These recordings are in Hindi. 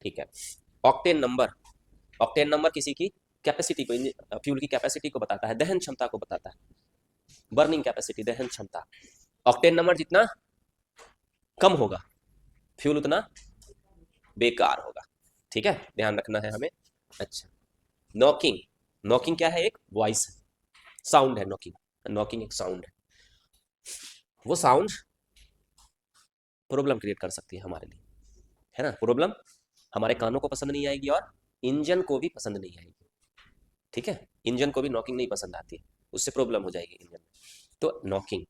ठीक है। ऑक्टेन नंबर, ऑक्टेन नंबर किसी की कैपेसिटी को, फ्यूल की कैपेसिटी को बताता है, दहन क्षमता को बताता है, बर्निंग कैपेसिटी, दहन क्षमता। ऑक्टेन नंबर जितना कम होगा फ्यूल उतना बेकार होगा। ठीक है, ध्यान रखना है हमें। अच्छा, नॉकिंग, नॉकिंग क्या है? एक वॉइस है, साउंड है नॉकिंग। नॉकिंग एक साउंड है, वो साउंड प्रॉब्लम क्रिएट कर सकती है हमारे लिए, है ना। प्रॉब्लम हमारे कानों को पसंद नहीं आएगी और इंजन को भी पसंद नहीं आएगी। ठीक है, इंजन को भी नॉकिंग नहीं पसंद आती है, उससे प्रॉब्लम हो जाएगी इंजन में। तो नॉकिंग,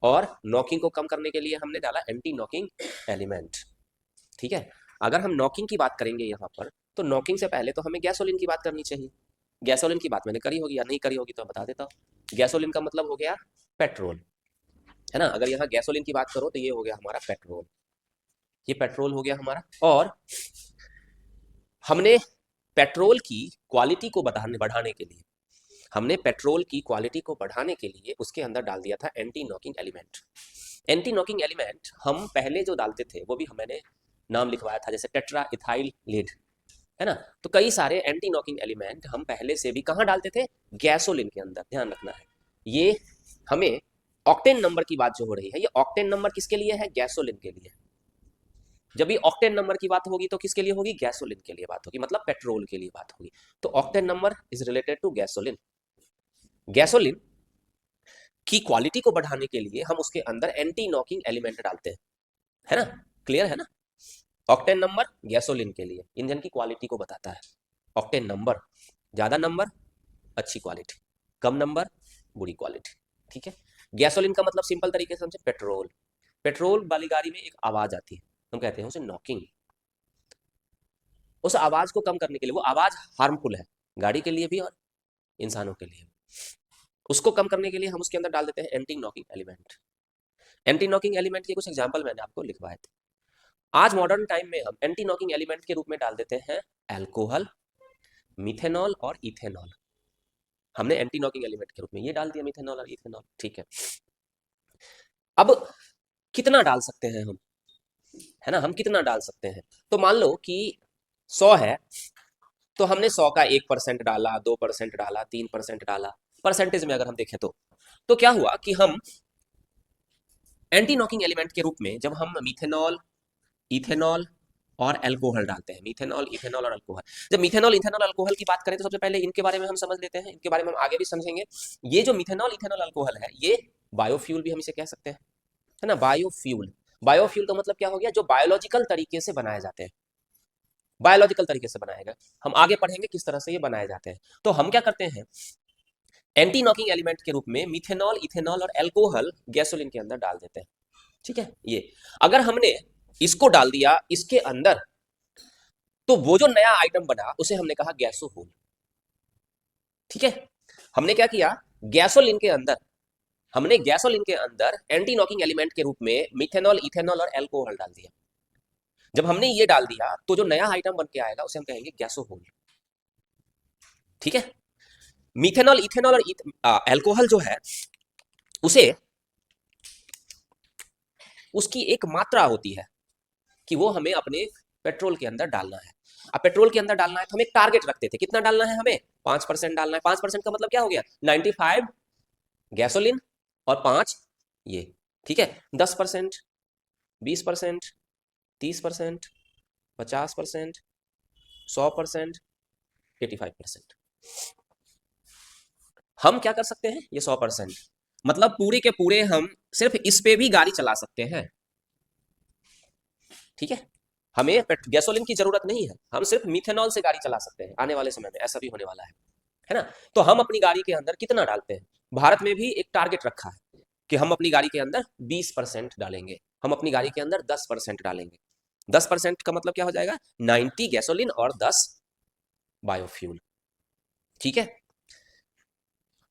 और नॉकिंग को कम करने के लिए हमने डाला एंटी नॉकिंग एलिमेंट। ठीक है, अगर हम नॉकिंग की बात करेंगे यहाँ पर, तो नॉकिंग से पहले तो हमें गैसोलीन की बात करनी चाहिए। गैसोलीन की बात मैंने करी होगी या नहीं करी होगी तो बता देता हूँ। गैसोलीन का मतलब हो गया पेट्रोल, है ना। अगर यहाँ गैसोलीन की बात करो तो ये हो गया हमारा पेट्रोल, ये पेट्रोल हो गया हमारा। और हमने पेट्रोल की क्वालिटी को बढ़ाने के लिए, हमने पेट्रोल की क्वालिटी को बढ़ाने के लिए उसके अंदर डाल दिया था anti knocking element. Anti knocking element हम पहले जो डालते थे वो भी मैंने नाम लिखवाया था, जैसे टेट्रा इथाइल लीड, है ना। तो कई सारे एंटी नॉकिंग एलिमेंट हम पहले से भी कहाँ डालते थे? गैसोलीन के अंदर। ध्यान रखना है, ये हमें ऑक्टेन नंबर की बात जो हो रही है, ये ऑक्टेन नंबर किसके लिए है? गैसोलीन के लिए। जब भी ऑक्टेन नंबर की बात होगी तो किसके लिए होगी? गैसोलीन के लिए बात होगी, मतलब पेट्रोल के लिए बात होगी। तो octane number is related to gasoline. Gasoline की क्वालिटी को बढ़ाने के लिए हम उसके अंदर एंटी नॉकिंग एलिमेंट डालते हैं, है ना। क्लियर है ना। ऑक्टेन नंबर गैसोलीन के लिए इंजन की क्वालिटी को बताता है। ऑक्टेन नंबर, ज्यादा नंबर अच्छी क्वालिटी, कम नंबर बुरी क्वालिटी। ठीक है, गैसोलीन का मतलब सिंपल तरीके से समझे, पेट्रोल। पेट्रोल वाली गाड़ी में एक आवाज आती है, हम कहते हैं उसे नॉकिंग। उस आवाज को कम करने के लिए, वो आवाज हार्मफुल है गाड़ी के लिए भी और इंसानों के लिए भी, उसको कम करने के लिए हम उसके अंदर डाल देते हैं anti knocking element. Anti knocking element के कुछ एग्जांपल मैंने आपको लिखवाए थे। आज मॉडर्न टाइम में हम एंटी नॉकिंग एलिमेंट के रूप में डाल देते हैं अल्कोहल, मिथेनॉल और इथेनॉल। हमने एंटी नॉकिंग एलिमेंट के रूप में ये डाल दिया, मिथेनॉल और इथेनॉल। ठीक है, अब कितना डाल सकते हैं हम, है ना, हम कितना डाल सकते हैं? तो मान लो कि 100 है, तो हमने 100 का 1% डाला, 2% डाला, 3% डाला, परसेंटेज में अगर हम देखें तो क्या हुआ कि हम एंटी नॉकिंग एलिमेंट के रूप में जब हम मिथेनॉल, इथेनॉल और अल्कोहल डालते हैं, मिथेनॉल, इथेनॉल और अल्कोहल, जब मिथेनॉल, इथेनॉल, अल्कोहल की बात करें तो सबसे पहले इनके बारे में हम समझ लेते हैं, इनके बारे में हम आगे भी समझेंगे। ये जो मिथेनॉल, इथेनॉल, अल्कोहल है, ये बायोफ्यूल भी हम इसे कह सकते हैं, है ना। बायोफ्यूल, बायोफ्यूल का मतलब क्या हो गया? जो बायोलॉजिकल तरीके से बनाए जाते हैं, बायोलॉजिकल तरीके से बनाए गए। हम आगे पढ़ेंगे किस तरह से ये बनाए जाते हैं। तो हम क्या करते हैं, एंटी नॉकिंग एलिमेंट के रूप में मिथेनॉल, इथेनॉल और अल्कोहल गैसोलीन के अंदर डाल देते हैं। ठीक है, ये अगर हमने इसको डाल दिया इसके अंदर, तो वो जो नया आइटम बना उसे हमने कहा गैसोहोल। ठीक है, हमने क्या किया, गैसोलीन के अंदर, हमने गैसोलीन के अंदर एंटी नॉकिंग एलिमेंट के रूप में मिथेनॉल, इथेनॉल और अल्कोहल डाल दिया। जब हमने ये डाल दिया तो जो नया आइटम बन के आएगा उसे हम कहेंगे गैसोहोल। ठीक है, मिथेनॉल, इथेनॉल और अल्कोहल जो है, उसे, उसकी एक मात्रा होती है कि वो हमें अपने पेट्रोल के अंदर डालना है। अब पेट्रोल के अंदर डालना है तो हम एक टारगेट रखते थे, कितना डालना है हमें? 5% डालना है। 5% का मतलब क्या हो गया? 95 गैसोलीन और 5 ये। ठीक है, 10%, 20%, 30%, 50%, 100%, 85%। हम क्या कर सकते हैं? ये 100%, मतलब पूरे के पूरे हम सिर्फ इस पे भी गाड़ी चला सकते हैं। ठीक है, हमें गैसोलीन की जरूरत नहीं है, हम सिर्फ मिथेनॉल से गाड़ी चला सकते हैं। आने वाले समय में ऐसा भी होने वाला है ना। तो हम अपनी गाड़ी के अंदर कितना डालते हैं? भारत में भी एक टारगेट रखा है कि हम अपनी गाड़ी के अंदर 20% डालेंगे, हम अपनी गाड़ी के अंदर 10% डालेंगे। 10% का मतलब क्या हो जाएगा? 90 गैसोलीन और 10 बायोफ्यूल। ठीक है,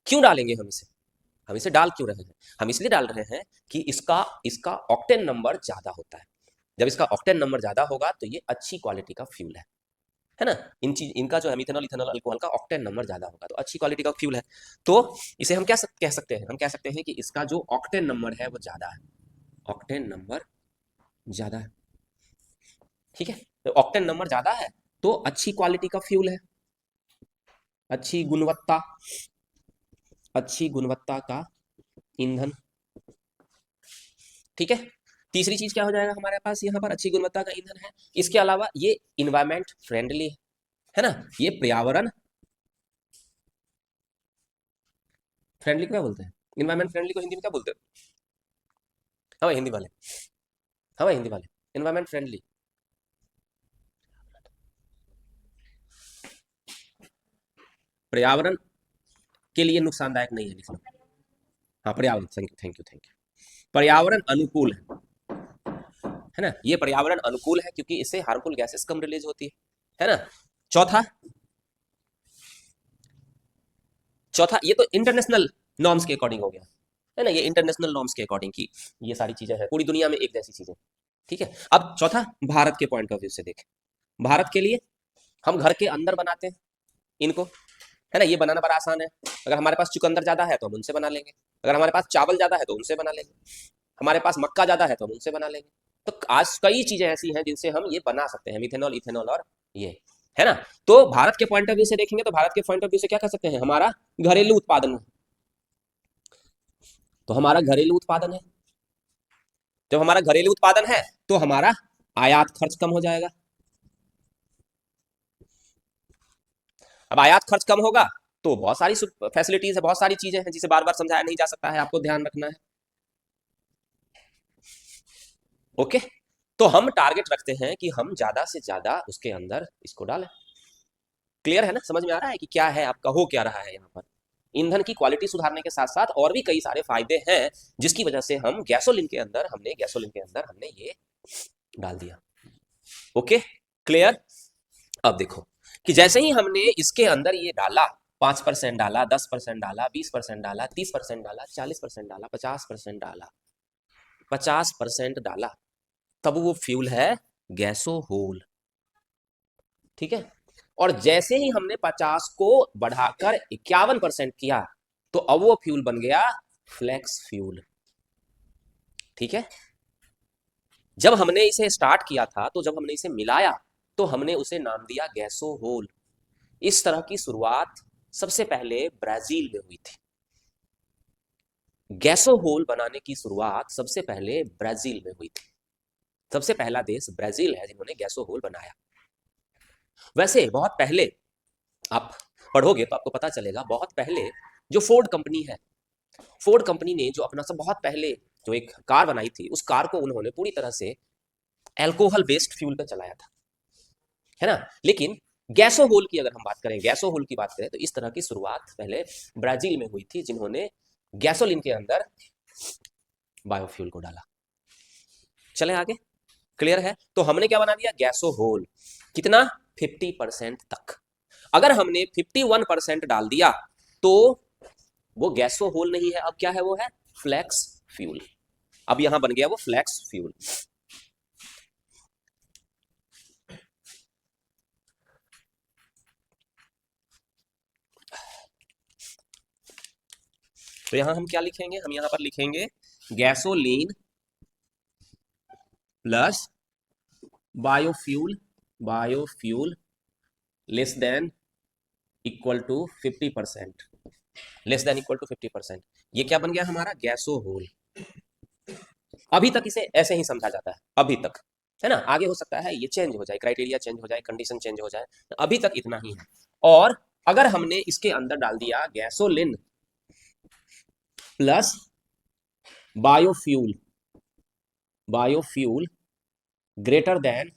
क्यों डालेंगे हम इसे? हम इसे डाल क्यों रहे हैं? हम इसलिए डाल रहे हैं कि इसका इसका ऑक्टेन नंबर ज्यादा होता है। जब इसका ऑक्टेन नंबर ज्यादा होगा तो ये अच्छी क्वालिटी का फ्यूल है ना। इनका जो है मिथेनॉल, इथेनॉल, अल्कोहल का ऑक्टेन नंबर ज्यादा होगा तो अच्छी क्वालिटी का फ्यूल है। तो इसे हम क्या कह सकते हैं? हम कह सकते हैं कि इसका जो ऑक्टेन नंबर है वो ज्यादा है, ऑक्टेन नंबर ज्यादा है। ठीक है, तो ऑक्टेन नंबर ज्यादा है तो अच्छी क्वालिटी का फ्यूल है, अच्छी गुणवत्ता, अच्छी गुणवत्ता का ईंधन। ठीक है, तीसरी चीज क्या हो जाएगा हमारे पास यहाँ पर, अच्छी गुणवत्ता का ईंधन है। इसके अलावा ये इन्वायरमेंट फ्रेंडली है ना, ये पर्यावरण फ्रेंडली क्या बोलते हैं, इन्वायरमेंट फ्रेंडली को हिंदी में क्या बोलते हैं? हाँ भाई हिंदी वाले, हाँ भाई हिंदी वाले, इन्वायरमेंट फ्रेंडली, पर्यावरण के लिए नुकसानदायक नहीं है, लिख लो। हाँ पर्यावरण, thank you thank you thank you, पर्यावरण अनुकूल है ना, ये पर्यावरण अनुकूल है क्योंकि इससे हार्मफुल गैसेस कम रिलीज होती है ना। चौथा, चौथा ये तो इंटरनेशनल नॉर्म्स के अकॉर्डिंग हो गया है ना, ये इंटरनेशनल नॉर्म्स के अकॉर्डिंग की ये सारी चीजें हैं, पूरी दुनिया में एक जैसी चीजें। ठीक है, अब चौथा भारत के पॉइंट ऑफ व्यू से देखें, भारत के लिए हम घर के अंदर बनाते हैं इनको, है ना, ये बनाना बड़ा आसान है। अगर हमारे पास चुकंदर ज्यादा है तो हम उनसे बना लेंगे, अगर हमारे पास चावल ज्यादा है तो उनसे बना लेंगे, हमारे पास मक्का ज्यादा है तो हम उनसे बना लेंगे। तो आज कई चीजें ऐसी हैं जिनसे हम ये बना सकते हैं, मिथेनॉल, इथेनॉल और ये, है ना। तो भारत के पॉइंट ऑफ व्यू से देखेंगे तो भारत के पॉइंट ऑफ व्यू से क्या कर सकते हैं, हमारा घरेलू उत्पादन है, तो हमारा घरेलू उत्पादन है, जब हमारा घरेलू उत्पादन है तो हमारा आयात खर्च कम हो जाएगा। अब आयात खर्च कम होगा तो बहुत सारी फैसिलिटीज है, बहुत सारी चीजें हैं जिसे बार बार समझाया नहीं जा सकता है, आपको ध्यान रखना है। ओके, तो हम टारगेट रखते हैं कि हम ज्यादा से ज्यादा उसके अंदर इसको डालें। क्लियर है ना, समझ में आ रहा है कि क्या है आपका हो क्या रहा है यहाँ पर। ईंधन की क्वालिटी सुधारने के साथ साथ और भी कई सारे फायदे हैं जिसकी वजह से हम गैसोलीन के अंदर हमने ये डाल दिया। Okay clear. अब देखो कि जैसे ही हमने इसके अंदर ये डाला, 5% डाला, 10% डाला, 20% डाला, 30% डाला, 40% डाला, 50% डाला, 50% डाला, तब वो फ्यूल है गैसोहोल। ठीक है, और जैसे ही हमने 50 को बढ़ाकर 51% किया तो अब वो फ्यूल बन गया फ्लेक्स फ्यूल। ठीक है, जब हमने इसे स्टार्ट किया था तो जब हमने इसे मिलाया तो हमने उसे नाम दिया गैसोहोल। इस तरह की शुरुआत सबसे पहले ब्राजील में हुई थी, गैसोहोल बनाने की शुरुआत सबसे पहले ब्राजील में हुई थी, सबसे पहला देश ब्राजील है जिन्होंने गैसोहोल बनाया। वैसे बहुत पहले आप पढ़ोगे तो आपको पता चलेगा, बहुत पहले जो फोर्ड कंपनी है, फोर्ड कंपनी ने जो अपना सब बहुत पहले जो एक कार बनाई थी, उस कार को उन्होंने पूरी तरह से एल्कोहल बेस्ड फ्यूल पर चलाया था, है ना। लेकिन गैसोहोल की अगर हम बात करें, गैसोहोल की बात करें तो इस तरह की शुरुआत पहले ब्राजील में हुई थी जिन्होंने गैसोलीन के अंदर बायोफ्यूल को डाला। चले आगे, क्लियर है। तो हमने क्या बना दिया, गैसोहोल। कितना, 50% तक। अगर हमने 51% डाल दिया तो वो गैसोहोल नहीं है, अब क्या है, वो है फ्लेक्स फ्यूल। अब यहां बन गया वो फ्लेक्स फ्यूल। तो यहां हम क्या लिखेंगे, हम यहां पर लिखेंगे gasoline plus biofuel, biofuel less than equal to 50%, less than equal to 50%। ये क्या बन गया हमारा, गैसोहोल। अभी तक इसे ऐसे ही समझा जाता है, अभी तक, है ना। आगे हो सकता है ये चेंज हो जाए, क्राइटेरिया चेंज हो जाए, कंडीशन चेंज हो जाए, अभी तक इतना ही है। और अगर हमने इसके अंदर डाल दिया gasoline plus biofuel, biofuel greater than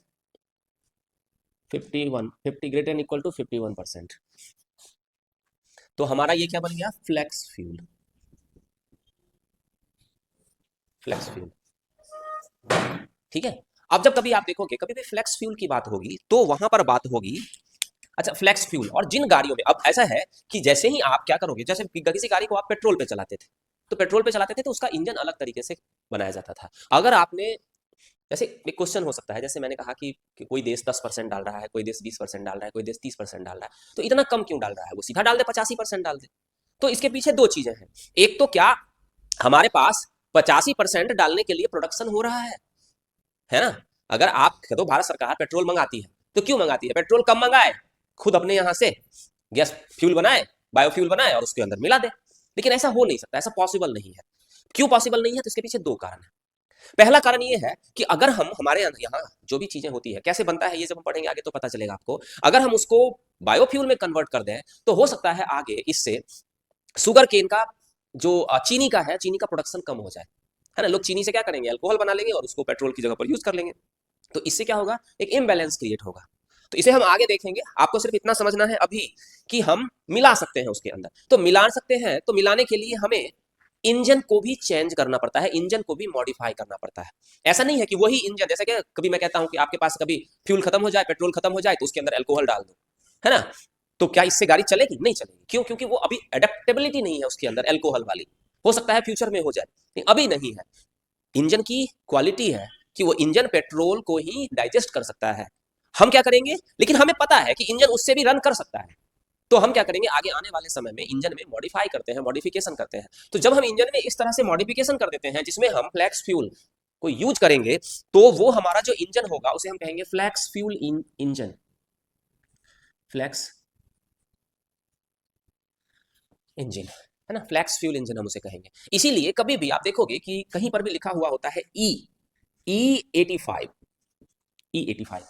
50 greater than equal to 51%, तो हमारा ये क्या बन गया, फ्लेक्स फ्यूल, फ्लेक्स फ्यूल। ठीक है, अब जब कभी आप देखोगे, कभी भी फ्लेक्स फ्यूल की बात होगी तो वहां पर बात होगी, अच्छा फ्लेक्स फ्यूल, और जिन गाड़ियों में, अब ऐसा है कि जैसे ही आप क्या करोगे, जैसे किसी गाड़ी को आप पेट्रोल पे चलाते थे, तो पेट्रोल पे चलाते थे तो उसका इंजन अलग तरीके से बनाया जाता था। अगर आपने, जैसे एक क्वेश्चन हो सकता है, जैसे मैंने कहा कि कोई देश 10% डाल रहा है, कोई देश 20% डाल रहा है, कोई देश 30% डाल रहा है, तो इतना कम क्यों डाल रहा है, वो सीधा डाल दे 85% डाल दे। तो इसके पीछे दो चीजें हैं, एक तो क्या हमारे पास 85% डालने के लिए प्रोडक्शन हो रहा है ना, अगर आप तो भारत सरकार पेट्रोल मंगाती है तो क्यों मंगाती है? पेट्रोल कम मंगाए, खुद अपने यहाँ से गैस फ्यूल बनाए, बायोफ्यूल बनाए और उसके अंदर मिला दे। लेकिन ऐसा हो नहीं सकता, ऐसा पॉसिबल नहीं है। क्यों पॉसिबल नहीं है? तो इसके पीछे दो कारण है। पहला कारण ये है कि अगर हम हमारे यहाँ जो भी चीजें होती है, कैसे बनता है ये जब हम पढ़ेंगे आगे तो पता चलेगा आपको। अगर हम उसको बायोफ्यूल में कन्वर्ट कर दें तो हो सकता है आगे इससे शुगर केन का जो चीनी का है, चीनी का प्रोडक्शन कम हो जाए, है ना। लोग चीनी से क्या करेंगे? अल्कोहल बना लेंगे और उसको पेट्रोल की जगह पर यूज कर लेंगे। तो इससे क्या होगा? एक इम्बैलेंस क्रिएट होगा। तो इसे हम आगे देखेंगे। आपको सिर्फ इतना समझना है अभी कि हम मिला सकते हैं उसके अंदर। तो मिला सकते हैं, तो मिलाने के लिए हमें इंजन को भी चेंज करना पड़ता है, इंजन को भी मॉडिफाई करना पड़ता है। ऐसा नहीं है कि वही इंजन, जैसे कि कभी मैं कहता हूं कि आपके पास कभी फ्यूल खत्म हो जाए, पेट्रोल खत्म हो जाए, तो उसके अंदर अल्कोहल डाल दो, है ना। तो क्या इससे गाड़ी चलेगी? नहीं चलेगी। क्यों? क्योंकि वो अभी एडेप्टेबिलिटी नहीं है उसके अंदर अल्कोहल वाली। हो सकता है फ्यूचर में हो जाए, लेकिन अभी नहीं है। इंजन की क्वालिटी है कि वो इंजन पेट्रोल को ही डाइजेस्ट कर सकता है। हम क्या करेंगे? लेकिन हमें पता है कि इंजन उससे भी रन कर सकता है। तो हम क्या करेंगे? आगे आने वाले समय में इंजन में मॉडिफाई करते हैं, मॉडिफिकेशन करते हैं। तो जब हम इंजन में इस तरह से मॉडिफिकेशन कर देते हैं जिसमें हम फ्लैक्स फ्यूल को यूज करेंगे, तो वो हमारा जो इंजन होगा उसे हम कहेंगे flex fuel engine. Flex engine, है ना, फ्लैक्स फ्यूल इंजन हम उसे कहेंगे। इसीलिए कभी भी आप देखोगे कि कहीं पर भी लिखा हुआ होता है E85, E85।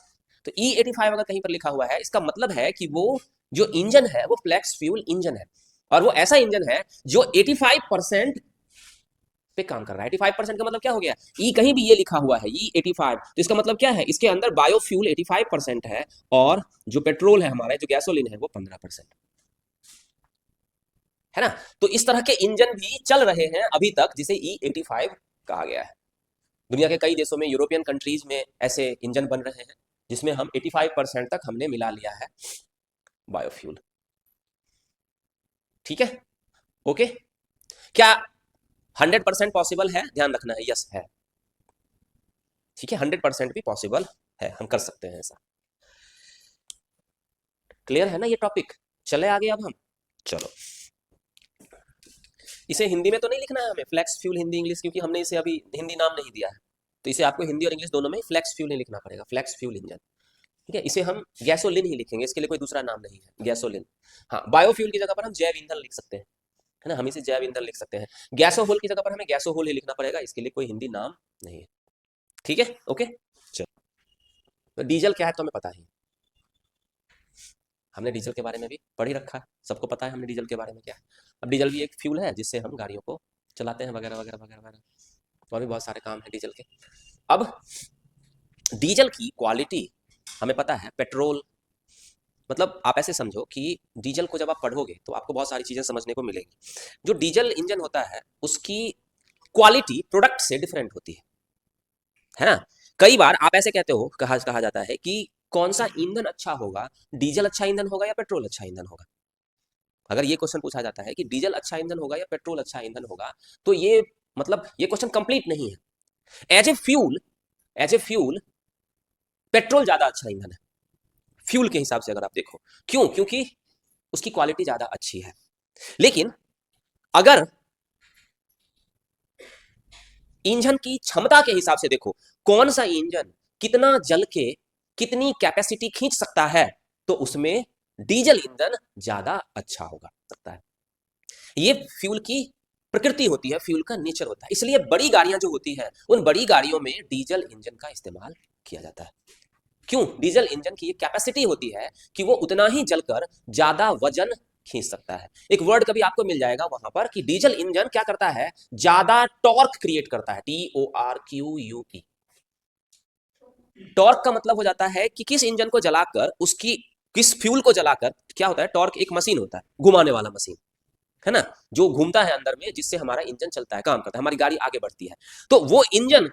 तो E85 अगर कहीं पर लिखा हुआ है, इसका मतलब है कि वो जो इंजन है वो फ्लैक्स फ्यूल इंजन है, और वो ऐसा इंजन है जो 85% पे काम कर रहा है। 85% का मतलब क्या हो गया? ई कहीं भी ये लिखा हुआ है E85, तो इसका मतलब क्या है? इसके अंदर बायोफ्यूल 85% है, और जो पेट्रोल है हमारा, जो गैसोलीन है, वो 15%, है ना। तो इस तरह के इंजन भी चल रहे हैं अभी तक, जिसे E85 कहा गया है। दुनिया के कई देशों में, यूरोपियन कंट्रीज में ऐसे इंजन बन रहे हैं जिसमें हम 85% तक हमने मिला लिया है बायोफ्यूल। ठीक है, ओके। क्या 100% पॉसिबल है? ध्यान रखना है, यस है। ठीक है, 100% भी पॉसिबल है, हम कर सकते हैं ऐसा। क्लियर है ना ये टॉपिक? चले आगे अब हम। चलो, इसे हिंदी में तो नहीं लिखना है हमें, फ्लैक्स फ्यूल हिंदी इंग्लिश, क्योंकि हमने इसे अभी हिंदी नाम नहीं दिया है। तो इसे आपको हिंदी और इंग्लिश दोनों में फ्लैक्स फ्यूल नहीं लिखना पड़ेगा, फ्लैक्स फ्यूल इंजन। ठीक है, इसे हम गैसोलिन ही लिखेंगे, इसके लिए कोई दूसरा नाम नहीं है, गैसोलिन। हाँ, बायोफ्यूल की जगह पर हम जैव ईंधन लिख सकते हैं, है ना, हम इसे जैव ईंधन लिख सकते हैं। गैसोहोल की जगह पर हमें गैसोहोल ही लिखना पड़ेगा, इसके लिए कोई हिंदी नाम नहीं है। ठीक है, ओके। चलो, तो डीजल क्या है तो हमें पता ही, हमने डीजल के बारे में भी पढ़ ही रखा है, सबको पता है हमने डीजल के बारे में क्या है। अब डीजल भी एक फ्यूल है जिससे हम गाड़ियों को चलाते हैं, वगैरह वगैरह वगैरह वगैरह, और भी बहुत सारे काम है डीजल के। अब डीजल की क्वालिटी हमें पता है, पेट्रोल, मतलब आप ऐसे समझो कि डीजल को जब आप पढ़ोगे तो आपको बहुत सारी चीजें समझने को मिलेगी। जो डीजल इंजन होता है उसकी क्वालिटी प्रोडक्ट से डिफरेंट होती है ना। कई बार आप ऐसे कहते हो, कहा जाता है कि कौन सा ईंधन अच्छा होगा, डीजल अच्छा ईंधन होगा या पेट्रोल अच्छा ईंधन होगा। अगर ये क्वेश्चन पूछा जाता है कि डीजल अच्छा ईंधन होगा या पेट्रोल अच्छा ईंधन होगा, तो ये मतलब ये क्वेश्चन कंप्लीट नहीं है। As a fuel, as a fuel petrol ज्यादा अच्छा ईंधन है फ्यूल के हिसाब से, अगर आप देखो। क्यों? क्योंकि उसकी क्वालिटी ज्यादा अच्छी है। लेकिन अगर इंजन की क्षमता के हिसाब से देखो, कौन सा इंजन कितना जल के कितनी कैपेसिटी खींच सकता है, तो उसमें डीजल ईंधन ज्यादा अच्छा होगा सकता है। ये फ्यूल की प्रकृति होती है, फ्यूल का नेचर होता है। इसलिए बड़ी गाड़ियां जो होती हैं, उन बड़ी गाड़ियों में डीजल इंजन का इस्तेमाल किया जाता है। क्यों? डीजल इंजन की कैपेसिटी होती है कि वो उतना ही जलकर ज्यादा वजन खींच सकता है। एक वर्ड कभी आपको मिल जाएगा वहां पर कि डीजल इंजन क्या करता है, ज्यादा टॉर्क क्रिएट करता है, TORQUE। टॉर्क का मतलब हो जाता है कि किस इंजन को जलाकर, उसकी किस फ्यूल को जलाकर क्या होता है। टॉर्क एक मशीन होता है, घुमाने वाला मशीन, है ना, जो घूमता है अंदर में, जिससे हमारा इंजन चलता है, काम करता है, हमारी गाड़ी आगे बढ़ती है। तो वो इंजन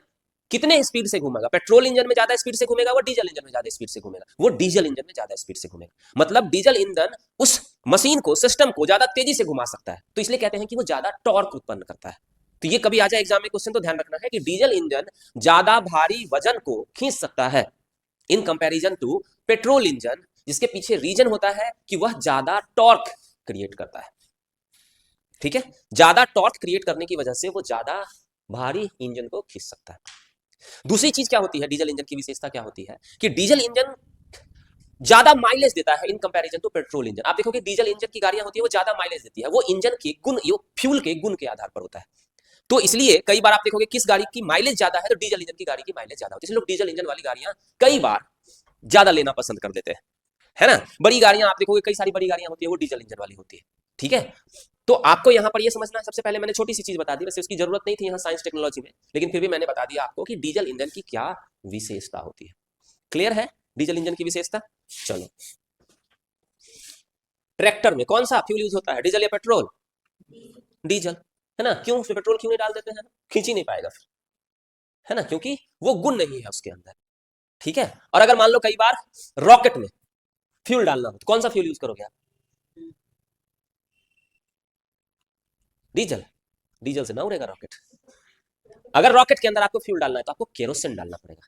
कितने स्पीड से घूमेगा? पेट्रोल इंजन में ज्यादा स्पीड से घूमेगा, वो डीजल इंजन में ज्यादा स्पीड से घूमेगा, वो डीजल इंजन में ज्यादा स्पीड से घूमेगा। मतलब डीजल इंजन उस मशीन को, सिस्टम को ज्यादा तेजी से घुमा सकता है, तो इसलिए कहते हैं कि वो ज्यादा टॉर्क उत्पन्न करता है। तो ये कभी आ जाए एग्जाम में क्वेश्चन, तो ध्यान रखना है कि डीजल इंजन ज्यादा भारी वजन को खींच सकता है in comparison to petrol engine, जिसके पीछे रीजन होता है कि वह ज्यादा टॉर्क क्रिएट करता है। ठीक है, ज्यादा टॉर्क क्रिएट करने की वजह से वो ज्यादा भारी इंजन को खींच सकता है। दूसरी चीज क्या होती है, डीजल इंजन की विशेषता क्या होती है कि डीजल इंजन ज्यादा माइलेज देता है in comparison to petrol engine. आप देखोगे डीजल इंजन की गाड़ियां होती है वो ज्यादा माइलेज देती है, वो इंजन के गुण, वो फ्यूल के गुण के आधार पर होता है। तो इसलिए कई बार आप देखोगे किस गाड़ी की माइलेज ज्यादा है, तो डीजल इंजन की गाड़ी की माइलेज ज्यादा होती है, इसलिए लोग डीजल इंजन वाली गाड़ियां कई बार ज्यादा लेना पसंद कर देते हैं, है ना। बड़ी गाड़ियां आप देखोगे, कई सारी बड़ी गाड़ियां होती है वो डीजल इंजन वाली होती है, ठीक है। तो आपको यहां पर ये समझना है, सबसे पहले मैंने छोटी सी चीज बता दी, वैसे उसकी जरूरत नहीं थी यहाँ साइंस टेक्नोलॉजी में, लेकिन फिर भी मैंने बता दिया आपको कि डीजल इंजन की क्या विशेषता होती है। क्लियर है डीजल इंजन की विशेषता। चलो, ट्रैक्टर में कौन सा फ्यूल यूज होता है, डीजल या पेट्रोल? डीजल, है ना। क्यों, उसमें पेट्रोल क्यों नहीं डाल देते हैं, खींच ही नहीं पाएगा फिर, है ना, क्योंकि वो गुण नहीं है उसके अंदर, ठीक है। और अगर मान लो कई बार रॉकेट में फ्यूल डालना हो तो कौन सा फ्यूल यूज करोगे आप? डीजल, डीजल से ना उड़ेगा रॉकेट। अगर रॉकेट के अंदर आपको फ्यूल डालना है तो आपको केरोसिन डालना पड़ेगा।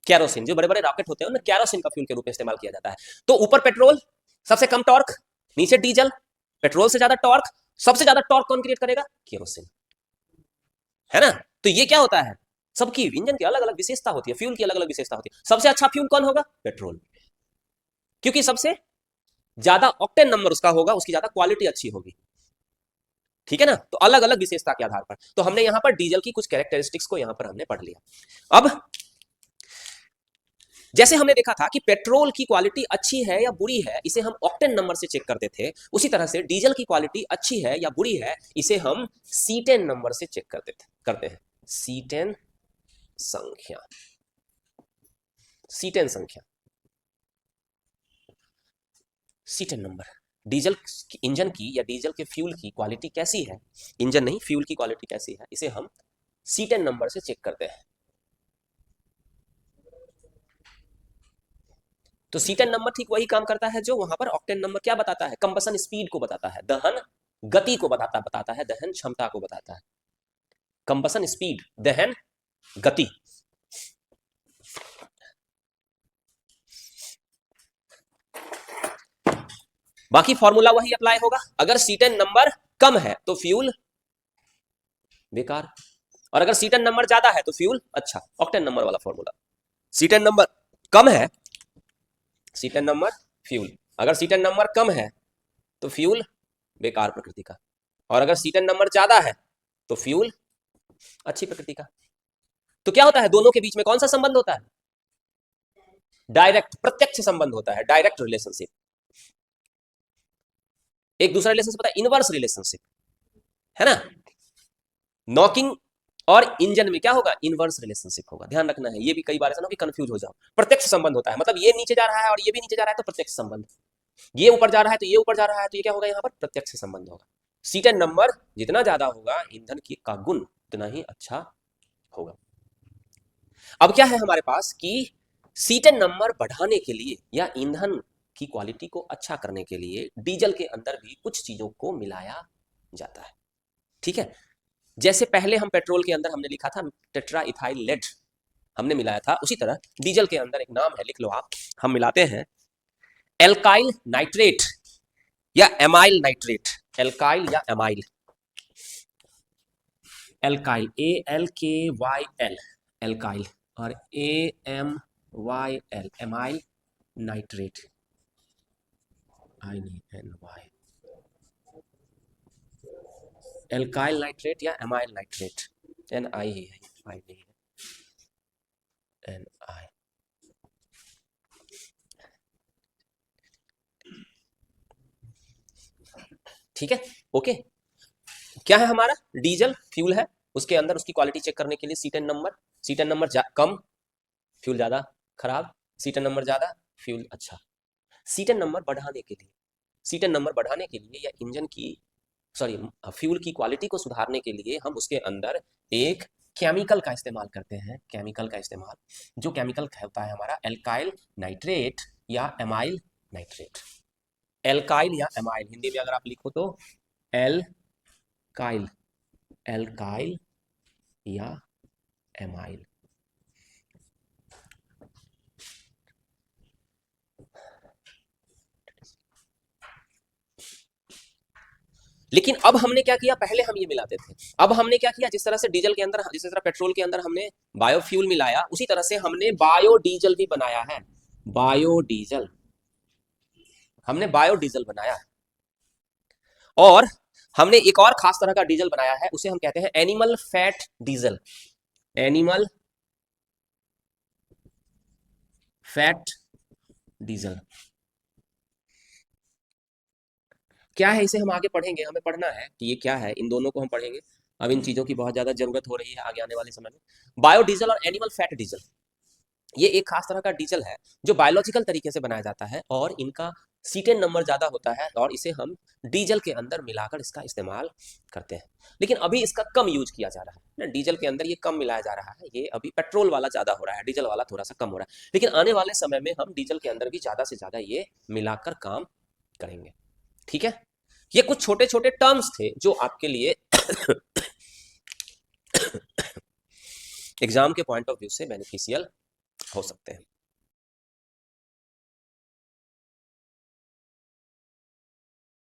केरोसिन, जो बड़े बड़े रॉकेट होते हैं उनमें केरोसिन का फ्यूल के रूप में इस्तेमाल किया जाता है। तो ऊपर पेट्रोल, सबसे कम टॉर्क, नीचे डीजल, पेट्रोल से ज्यादा टॉर्क, सबसे ज्यादा टॉर्क कौन क्रिएट करेगा? केरोसिन, है ना। तो ये क्या होता है, सबकी इंजन की अलग अलग विशेषता होती है, फ्यूल की अलग अलग विशेषता होती है। सबसे अच्छा फ्यूल कौन होगा? पेट्रोल, क्योंकि सबसे ज्यादा ऑक्टेन नंबर उसका होगा, उसकी ज्यादा क्वालिटी अच्छी होगी, ठीक है ना। तो अलग अलग विशेषता के आधार पर, तो हमने यहां पर डीजल की कुछ कैरेक्टरिस्टिक्स को यहां पर हमने पढ़ लिया। अब जैसे हमने देखा था कि पेट्रोल की क्वालिटी अच्छी है या बुरी है, इसे हम ऑक्टेन नंबर से चेक करते थे, उसी तरह से डीजल की क्वालिटी अच्छी है या बुरी है, इसे हम C10 नंबर से चेक करते हैं। C10 संख्या, C10 संख्या, C10 नंबर, डीजल इंजन की या डीजल के फ्यूल की क्वालिटी कैसी है, इंजन नहीं फ्यूल की क्वालिटी कैसी है, इसे हम C10 नंबर से चेक करते हैं। तो C10 नंबर ठीक वही काम करता है जो वहां पर ऑक्टेन नंबर क्या बताता है, कंबसन स्पीड को बताता है, दहन गति को बताता है, दहन क्षमता को बताता है। कंबसन स्पीड, दहन गति। बाकी फॉर्मूला वही अप्लाई होगा, अगर C10 नंबर कम है तो फ्यूल बेकार, और अगर C10 नंबर ज्यादा है तो फ्यूल अच्छा। ऑक्टेन नंबर वाला फॉर्मूला, C10 नंबर कम है, C10 नंबर फ्यूल, अगर C10 नंबर कम है तो फ्यूल बेकार प्रकृति का, और अगर C10 नंबर ज्यादा है तो फ्यूल अच्छी प्रकृति का। तो क्या होता है, दोनों के बीच में कौन सा संबंध होता है? डायरेक्ट, प्रत्यक्ष संबंध होता है, डायरेक्ट रिलेशनशिप। एक दूसरा रिलेशनशिप होता है इनवर्स रिलेशनशिप, है ना। नॉकिंग और इंजन में क्या होगा, इनवर्स रिलेशनशिप होगा, ध्यान रखना है। ये भी कई बार ऐसा ना कि कंफ्यूज हो जाओ। प्रत्यक्ष संबंध होता है, मतलब ये नीचे जा रहा है और ये भी नीचे जा रहा है तो प्रत्यक्ष संबंध, ये ऊपर जा रहा है तो ये ऊपर जा रहा है, तो ये क्या होगा, यहाँ पर प्रत्यक्ष संबंध होगा। C10 नंबर जितना ज्यादा होगा ईंधन की का गुण उतना ही अच्छा होगा। अब क्या है हमारे पास कि C10 नंबर बढ़ाने के लिए या ईंधन की क्वालिटी को अच्छा करने के लिए डीजल के अंदर भी कुछ चीजों को मिलाया जाता है, ठीक है। जैसे पहले हम पेट्रोल के अंदर हमने लिखा था टेट्रा इथाइल लेड, हमने मिलाया था, उसी तरह डीजल के अंदर एक नाम है, लिख लो आप, हम मिलाते हैं एल्काइल नाइट्रेट या एमाइल नाइट्रेट, एल्काइल या एमाइल, एल्काइल ALKYL, एल्काइल, और AMYL, amyl nitrate, INY, alkyl nitrate या एमाइल नाइट्रेट, NI ही है, I नहीं है, NI। ठीक है, ओके। क्या है हमारा, डीजल फ्यूल है, उसके अंदर उसकी क्वालिटी चेक करने के लिए C10 नंबर कम, फ्यूल ज्यादा खराब, C10 नंबर ज्यादा, फ्यूल अच्छा। C10 नंबर बढ़ाने के लिए, C10 नंबर बढ़ाने के लिए या इंजन की, सॉरी, फ्यूल की क्वालिटी को सुधारने के लिए हम उसके अंदर एक केमिकल का इस्तेमाल करते हैं, केमिकल का इस्तेमाल, जो केमिकल होता है हमारा एल्काइल नाइट्रेट या एमाइल नाइट्रेट। एल्काइल या एमाइल, हिंदी में अगर आप लिखो तो एल्काइल, एल्काइल या एमाइल। लेकिन अब हमने क्या किया, पहले हम ये मिलाते थे, अब हमने क्या किया, जिस तरह से डीजल के अंदर, जिस तरह पेट्रोल के अंदर हमने बायोफ्यूल मिलाया, उसी तरह से हमने बायोडीजल भी बनाया है। बायोडीजल, हमने बायोडीजल बनाया है। और हमने एक और खास तरह का डीजल बनाया है, उसे हम कहते हैं animal fat diesel. Animal fat diesel क्या है, इसे हम आगे पढ़ेंगे, हमें पढ़ना है कि ये क्या है, इन दोनों को हम पढ़ेंगे। अब इन चीजों की बहुत ज्यादा जरूरत हो रही है आगे आने वाले समय में। बायोडीजल और एनिमल फैट डीजल, ये एक खास तरह का डीजल है जो बायोलॉजिकल तरीके से बनाया जाता है, और इनका सीटेन नंबर ज्यादा होता है, और इसे हम डीजल के अंदर मिलाकर इसका इस्तेमाल करते हैं। लेकिन अभी इसका कम यूज किया जा रहा है ना, डीजल के अंदर ये कम मिलाया जा रहा है, ये अभी पेट्रोल वाला ज्यादा हो रहा है, डीजल वाला थोड़ा सा कम हो रहा है। लेकिन आने वाले समय में हम डीजल के अंदर भी ज्यादा से ज्यादा ये मिलाकर काम करेंगे। ठीक है, ये कुछ छोटे छोटे टर्म्स थे जो आपके लिए एग्जाम के पॉइंट ऑफ व्यू से बेनिफिशियल हो सकते हैं।